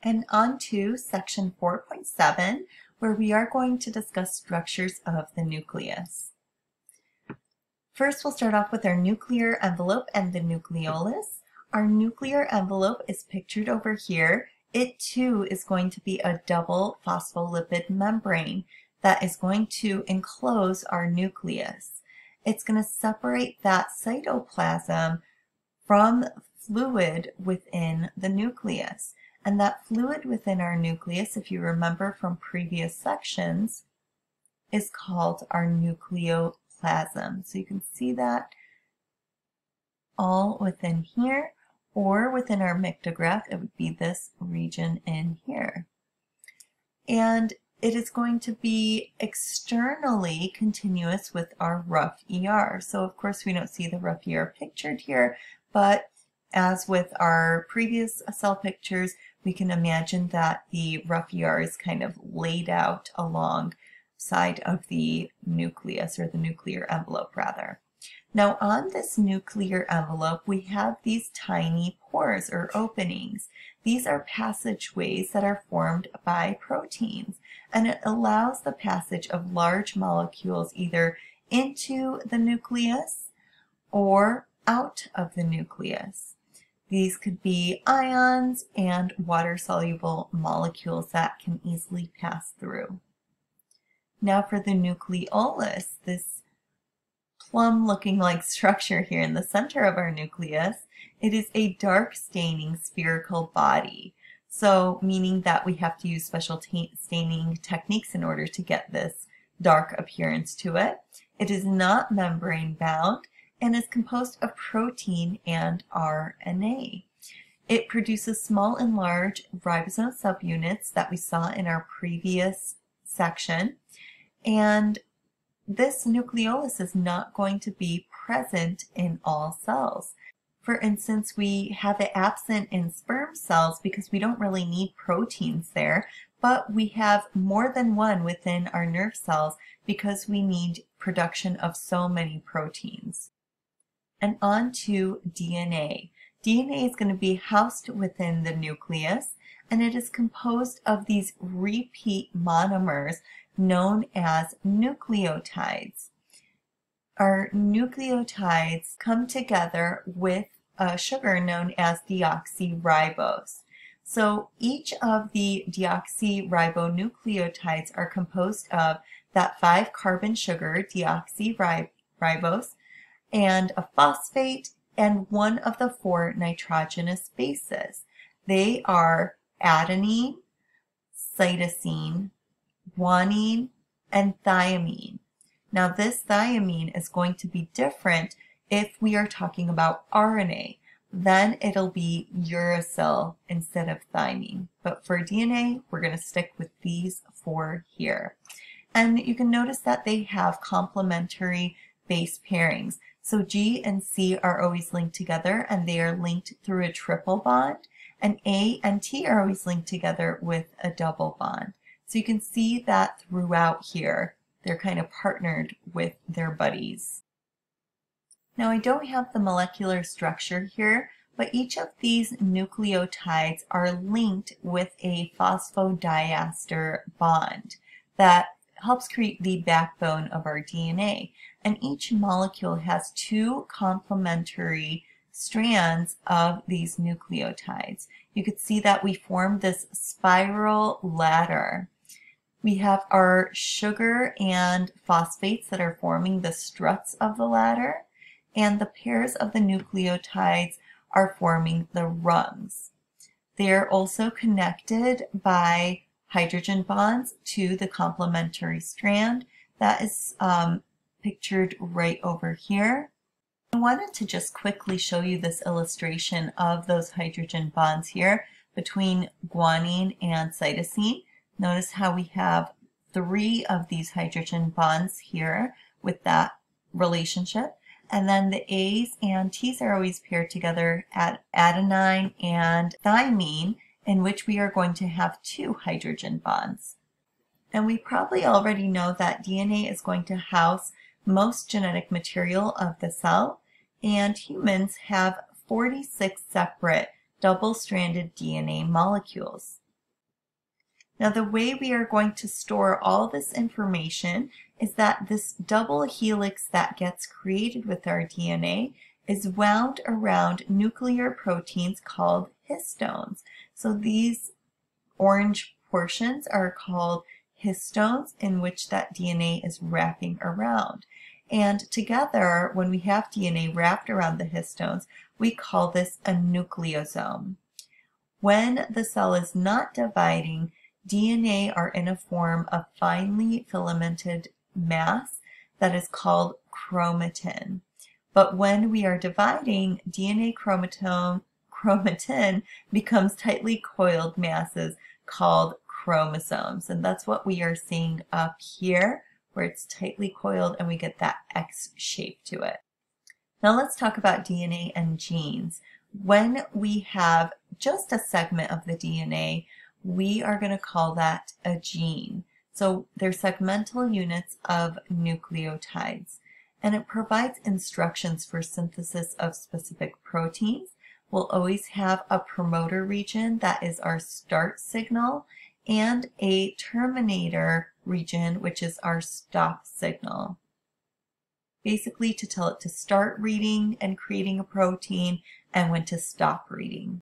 And on to section 4.7, where we are going to discuss structures of the nucleus. First, we'll start off with our nuclear envelope and the nucleolus. Our nuclear envelope is pictured over here. It too is going to be a double phospholipid membrane that is going to enclose our nucleus. It's going to separate that cytoplasm from fluid within the nucleus. And that fluid within our nucleus, if you remember from previous sections, is called our nucleoplasm. So you can see that all within here, or within our pictograph, it would be this region in here. And it is going to be externally continuous with our rough ER. So of course we don't see the rough ER pictured here, but as with our previous cell pictures, we can imagine that the rough ER is kind of laid out alongside of the nucleus, or the nuclear envelope rather. Now on this nuclear envelope, we have these tiny pores or openings. These are passageways that are formed by proteins, and it allows the passage of large molecules either into the nucleus or out of the nucleus. These could be ions and water-soluble molecules that can easily pass through. Now for the nucleolus, this plum-looking like structure here in the center of our nucleus, it is a dark staining spherical body. So meaning that we have to use special staining techniques in order to get this dark appearance to it. It is not membrane bound and is composed of protein and RNA. It produces small and large ribosome subunits that we saw in our previous section, and this nucleolus is not going to be present in all cells. For instance, we have it absent in sperm cells because we don't really need proteins there, but we have more than one within our nerve cells because we need production of so many proteins. And on to DNA. DNA is going to be housed within the nucleus, and it is composed of these repeat monomers known as nucleotides. Our nucleotides come together with a sugar known as deoxyribose. So each of the deoxyribonucleotides are composed of that 5-carbon sugar, deoxyribose, and a phosphate, and one of the 4 nitrogenous bases. They are adenine, cytosine, guanine, and thymine. Now this thymine is going to be different if we are talking about RNA. Then it'll be uracil instead of thymine. But for DNA, we're going to stick with these 4 here. And you can notice that they have complementary base pairings. So G and C are always linked together, and they are linked through a triple bond, and A and T are always linked together with a double bond. So you can see that throughout here, they're kind of partnered with their buddies. Now I don't have the molecular structure here, but each of these nucleotides are linked with a phosphodiester bond that helps create the backbone of our DNA. And each molecule has 2 complementary strands of these nucleotides. You could see that we form this spiral ladder. We have our sugar and phosphates that are forming the struts of the ladder, and the pairs of the nucleotides are forming the rungs. They are also connected by hydrogen bonds to the complementary strand that is pictured right over here. I wanted to just quickly show you this illustration of those hydrogen bonds here between guanine and cytosine. Notice how we have 3 of these hydrogen bonds here with that relationship. And then the A's and T's are always paired together at adenine and thymine, in which we are going to have 2 hydrogen bonds. And we probably already know that DNA is going to house most genetic material of the cell, and humans have 46 separate double-stranded DNA molecules. Now the way we are going to store all this information is that this double helix that gets created with our DNA is wound around nuclear proteins called histones. So these orange portions are called histones, in which that DNA is wrapping around. And together, when we have DNA wrapped around the histones, we call this a nucleosome. When the cell is not dividing, DNA are in a form of finely filamented mass that is called chromatin. But when we are dividing, DNA chromatin becomes tightly coiled masses called chromosomes. And that's what we are seeing up here, where it's tightly coiled and we get that X shape to it. Now let's talk about DNA and genes. When we have just a segment of the DNA, we are going to call that a gene. So they're segmental units of nucleotides, and it provides instructions for synthesis of specific proteins. We'll always have a promoter region that is our start signal, and a terminator region, which is our stop signal. Basically to tell it to start reading and creating a protein and when to stop reading.